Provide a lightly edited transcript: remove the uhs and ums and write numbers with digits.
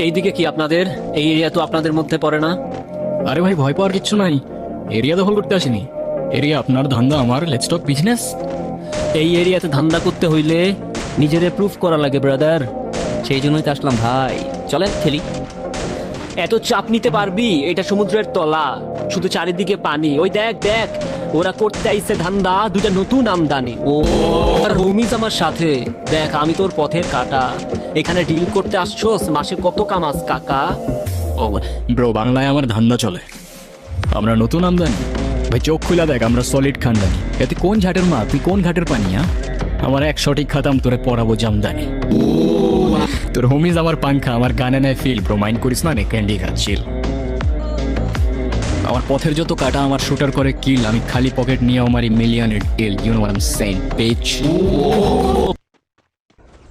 এইদিকে কি আপনাদের? এই এরিয়া তো আপনাদের মধ্যে পড়ে না। আরে ভাই, ভয় পাওয়ার কিচ্ছু নাই। এরিয়া দখল করতে আসিনি। এরিয়া আপনার, ধান্দা আমার। Let's talk business. এই এরিয়াতে ধান্দা করতে হইলে নিজেরে প্রুফ করা লাগে ব্রাদার, সেই জন্যই তো আসলাম ভাই। চলেন খেলি। এত চাপ নিতে পারবি? এটা সমুদ্রের তলা, শুধু চারিদিকে পানি। ওই দেখ দেখ, ওরা করতে আইছে ধান্দা, দুটা নতুন আমদানি। ও আর রমিজ আমার সাথে। দেখ, আমি তোর পথের কাটা। এখানে ডিল করতে আসছোস, মাসে কত কামাস কাকা? ও ব্রো, বাংলায় আমার ধান্দা চলে। আমরা নতুন আমদানি। ভাই চোখ খুলা দেখ, আমরা সলিড খানদানি। এতে কোন ঝাটের মা, তুই কোন ঘাটের পানি? আমার এক সঠিক খাতাম, তোরে পড়াবো জামদানি। তোর হোমিজ আমার পাংখা, আমার গানে নেয় ফিল। ব্রো মাইন্ড করিস না, নে ক্যান্ডি খাচ্ছিল। আমার পথের যত কাটা আমার শুটার করে কিল। আমি খালি পকেট নিয়ে আমার মিলিয়নের deal. You know what I am saying, beach.